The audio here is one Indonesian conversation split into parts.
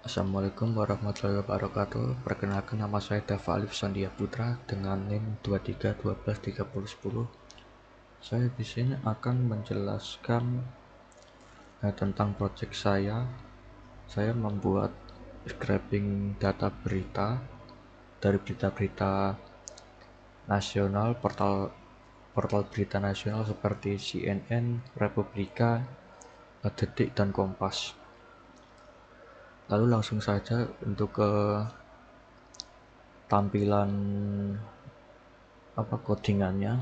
Assalamualaikum warahmatullahi wabarakatuh. Perkenalkan, nama saya Dava Alif Sandia Putra dengan NIM 23123010. Saya di sini akan menjelaskan tentang proyek saya. Saya membuat scraping data berita dari berita-berita nasional, portal berita nasional seperti CNN, Republika, Detik, dan Kompas. Lalu langsung saja untuk ke tampilan codingannya.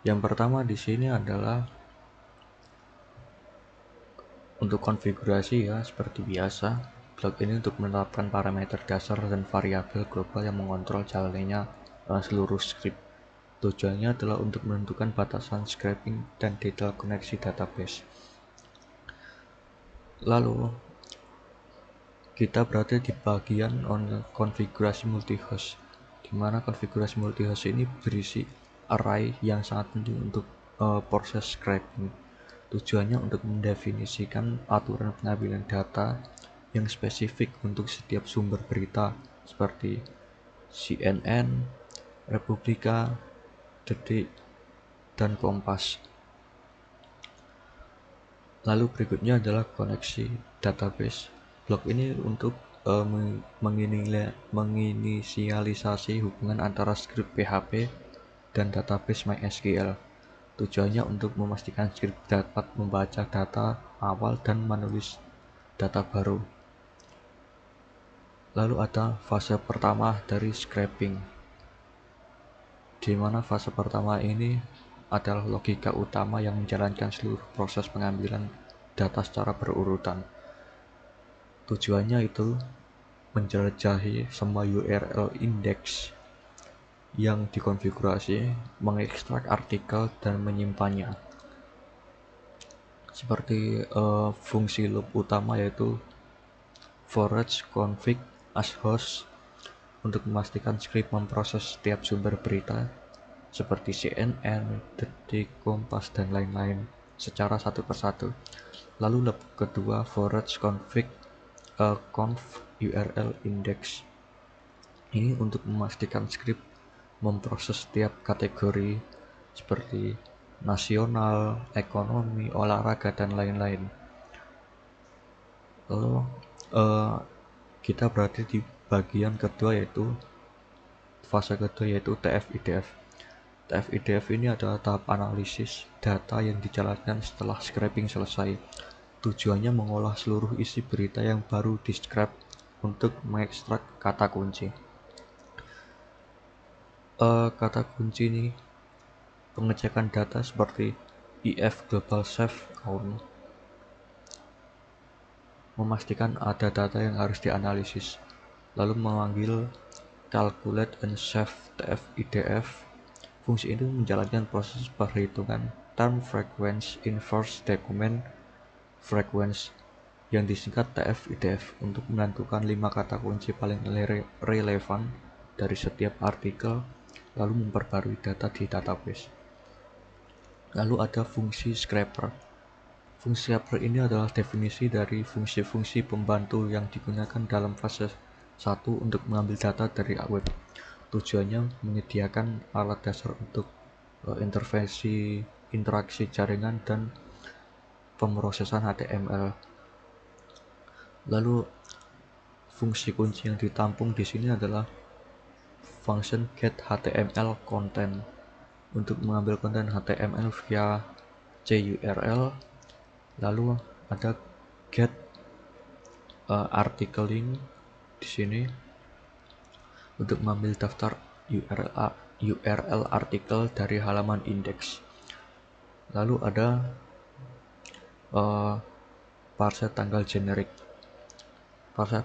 Yang pertama di sini adalah untuk konfigurasi ya, seperti biasa. Blok ini untuk menetapkan parameter dasar dan variabel global yang mengontrol jalannya seluruh script. Tujuannya adalah untuk menentukan batasan scraping dan detail koneksi database. Lalu kita berada di bagian konfigurasi multihost, di mana konfigurasi multihost ini berisi array yang sangat penting untuk proses scraping. Tujuannya untuk mendefinisikan aturan pengambilan data yang spesifik untuk setiap sumber berita seperti CNN, Republika, Detik, dan Kompas. Lalu berikutnya adalah koneksi database. Blok ini untuk menginisialisasi hubungan antara script PHP dan database MySQL. Tujuannya untuk memastikan script dapat membaca data awal dan menulis data baru. Lalu ada fase pertama dari scraping, di mana fase pertama ini adalah logika utama yang menjalankan seluruh proses pengambilan data secara berurutan. Tujuannya itu menjelajahi semua URL index yang dikonfigurasi, mengekstrak artikel, dan menyimpannya. Seperti fungsi loop utama yaitu forage config as host untuk memastikan script memproses setiap sumber berita seperti CNN, Detik, Kompas, dan lain-lain secara satu persatu. Lalu loop kedua forage config conf URL index. Ini untuk memastikan script memproses setiap kategori seperti nasional, ekonomi, olahraga, dan lain-lain. Lalu kita berada di bagian kedua yaitu fase kedua yaitu TF-IDF. TF-IDF ini adalah tahap analisis data yang dijalankan setelah scraping selesai. Tujuannya mengolah seluruh isi berita yang baru di scrap untuk mengekstrak kata kunci. Kata kunci ini pengecekan data seperti if global save count, memastikan ada data yang harus dianalisis, lalu memanggil calculate and save TF-IDF. Fungsi ini menjalankan proses perhitungan term frequency inverse document frequency yang disingkat TF-IDF untuk menentukan 5 kata kunci paling relevan dari setiap artikel, lalu memperbarui data di database. Lalu ada fungsi scraper. Fungsi scraper ini adalah definisi dari fungsi-fungsi pembantu yang digunakan dalam fase 1 untuk mengambil data dari web. Tujuannya menyediakan alat dasar untuk intervensi, interaksi jaringan, dan pemrosesan HTML. Lalu fungsi kunci yang ditampung di sini adalah function get HTML content untuk mengambil konten HTML via CURL. Lalu ada get article link di sini untuk mengambil daftar URL artikel dari halaman indeks. Lalu ada parse tanggal generik. Parse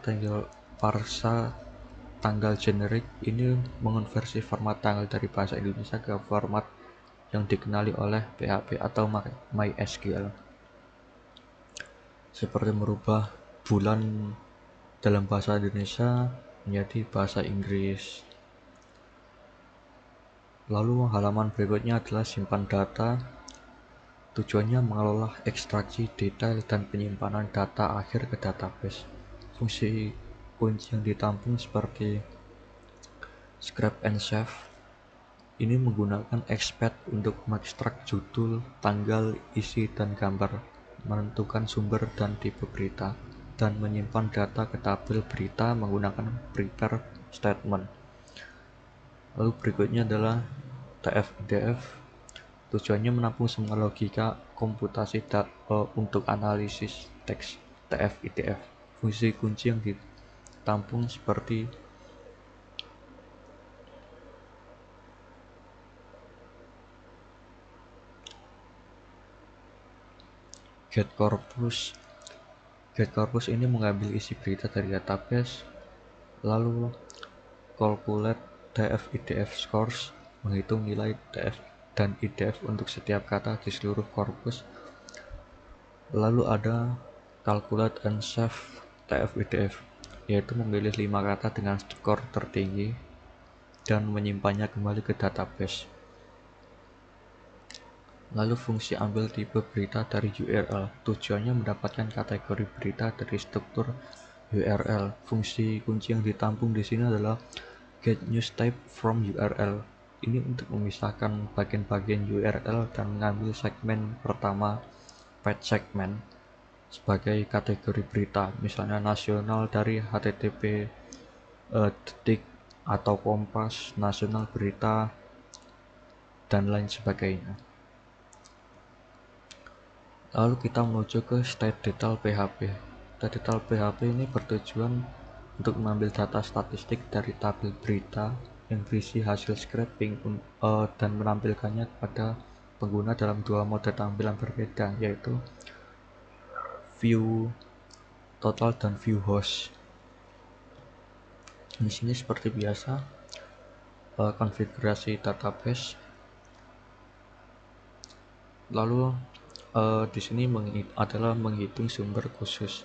tanggal generik ini mengonversi format tanggal dari bahasa Indonesia ke format yang dikenali oleh PHP atau MySQL, seperti merubah bulan dalam bahasa Indonesia menjadi bahasa Inggris. Lalu halaman berikutnya adalah simpan data. Tujuannya mengelola ekstraksi, detail, dan penyimpanan data akhir ke database. Fungsi kunci yang ditampung seperti scrap and save ini menggunakan expand untuk mengekstrak judul, tanggal, isi, dan gambar, menentukan sumber dan tipe berita, dan menyimpan data ke tabel berita menggunakan prepare statement. Lalu berikutnya adalah TF-IDF. Tujuannya menampung semua logika komputasi untuk analisis teks. TF-IDF. Fungsi kunci yang ditampung seperti get corpus. Get corpus ini mengambil isi berita dari database, lalu calculate TF-IDF scores, menghitung nilai TF dan IDF untuk setiap kata di seluruh korpus. Lalu ada calculate and save TF-IDF, yaitu memilih 5 kata dengan skor tertinggi dan menyimpannya kembali ke database. Lalu fungsi ambil tipe berita dari URL, tujuannya mendapatkan kategori berita dari struktur URL. Fungsi kunci yang ditampung di sini adalah get news type from URL. Ini untuk memisahkan bagian-bagian URL dan mengambil segmen pertama page segment sebagai kategori berita, misalnya nasional dari HTTP Detik atau Kompas, nasional berita, dan lain sebagainya. Lalu kita menuju ke state detail PHP. State detail PHP ini bertujuan untuk mengambil data statistik dari tabel berita yang berisi hasil scraping dan menampilkannya kepada pengguna dalam dua mode tampilan berbeda, yaitu view total dan view host. Di sini seperti biasa, konfigurasi database. Lalu di sini adalah menghitung sumber khusus.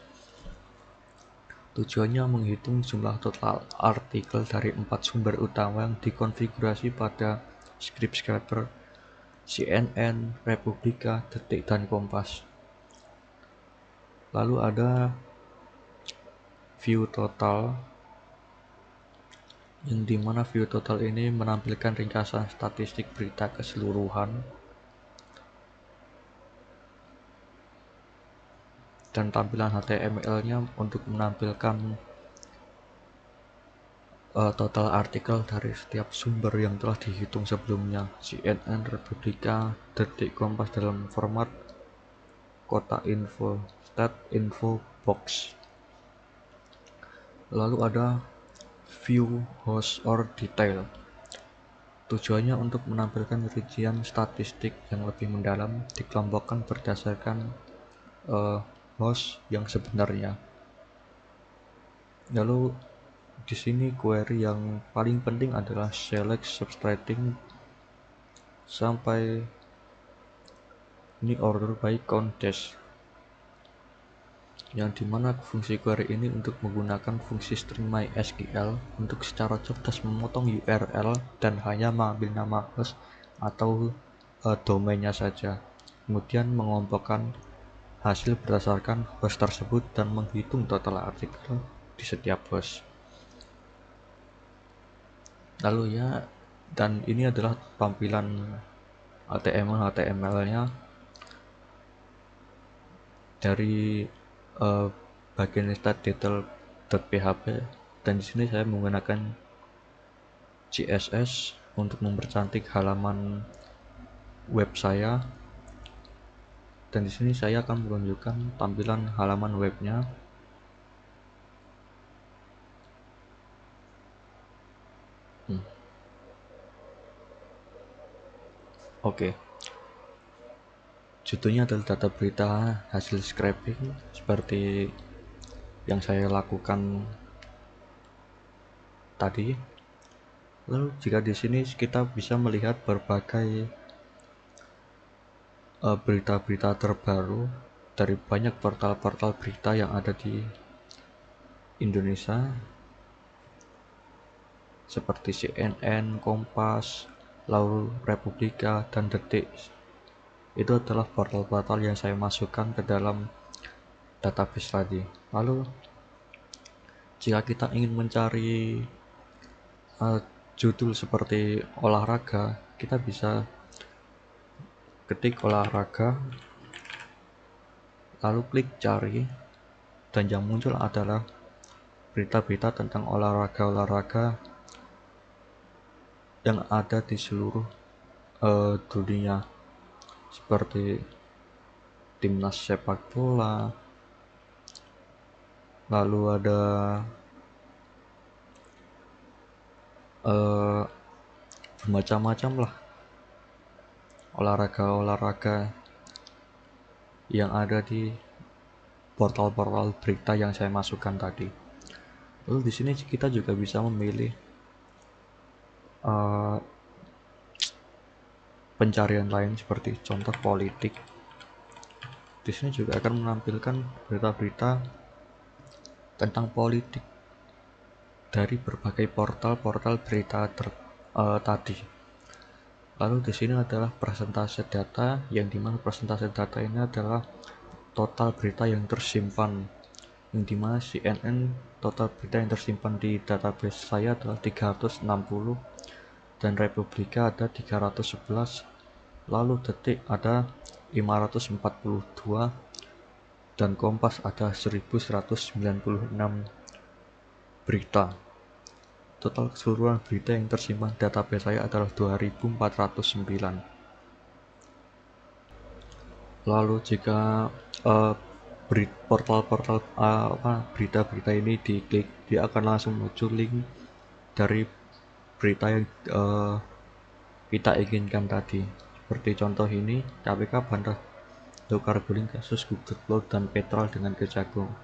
Tujuannya menghitung jumlah total artikel dari 4 sumber utama yang dikonfigurasi pada script scraper CNN, Republika, Detik, dan Kompas. Lalu ada view total, yang dimana view total ini menampilkan ringkasan statistik berita keseluruhan dan tampilan HTML-nya untuk menampilkan total artikel dari setiap sumber yang telah dihitung sebelumnya, CNN, Republika, Detik, Kompas dalam format kotak info, stat info box. Lalu ada view host or detail. Tujuannya untuk menampilkan rincian statistik yang lebih mendalam, dikelompokkan berdasarkan host yang sebenarnya. Lalu di sini query yang paling penting adalah select subtracting sampai ini order by count dash, yang dimana fungsi query ini untuk menggunakan fungsi string MySQL untuk secara cerdas memotong URL dan hanya mengambil nama host atau domainnya saja, kemudian mengelompokkan hasil berdasarkan host tersebut dan menghitung total artikel di setiap host. Lalu ya, dan ini adalah tampilan HTML-nya dari bagian stat detail.php, dan di sini saya menggunakan CSS untuk mempercantik halaman web saya, dan di sini saya akan menunjukkan tampilan halaman webnya. Oke. Judulnya adalah data berita hasil scraping seperti yang saya lakukan tadi. Lalu jika di sini kita bisa melihat berbagai berita-berita terbaru dari banyak portal-portal berita yang ada di Indonesia seperti CNN, Kompas, lalu Republika, dan Detik. Itu adalah portal-portal yang saya masukkan ke dalam database tadi. Lalu Jika kita ingin mencari judul seperti olahraga, kita bisa ketik olahraga, lalu klik cari, dan yang muncul adalah berita-berita tentang olahraga-olahraga yang ada di seluruh dunia, seperti timnas sepak bola, lalu ada bermacam-macam lah olahraga-olahraga yang ada di portal-portal berita yang saya masukkan tadi. Lalu di sini kita juga bisa memilih pencarian lain seperti contoh politik. Di sini juga akan menampilkan berita-berita tentang politik dari berbagai portal-portal berita tadi. Lalu di sini adalah persentase data, yang dimana persentase data ini adalah total berita yang tersimpan, yang dimana CNN total berita yang tersimpan di database saya adalah 360, dan Republika ada 311, lalu Detik ada 542, dan Kompas ada 1196 berita. Total keseluruhan berita yang tersimpan di database saya adalah 2409. Lalu jika portal-portal berita-berita ini diklik, dia akan langsung muncul link dari berita yang kita inginkan tadi. Seperti contoh ini, KPK bantah tukar guling kasus Google Cloud dan Petrol dengan Kejagung.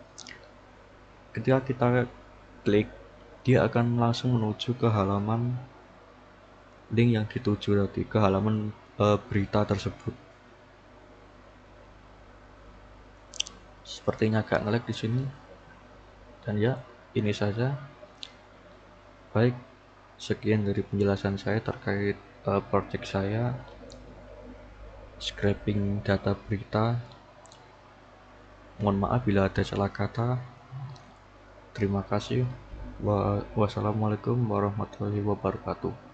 Ketika kita klik, dia akan langsung menuju ke halaman link yang dituju tadi, ke halaman berita tersebut. Sepertinya agak nge-lag di sini. Dan ya, ini saja. Baik, sekian dari penjelasan saya terkait project saya scraping data berita. Mohon maaf bila ada salah kata. Terima kasih. Wassalamualaikum warahmatullahi wabarakatuh.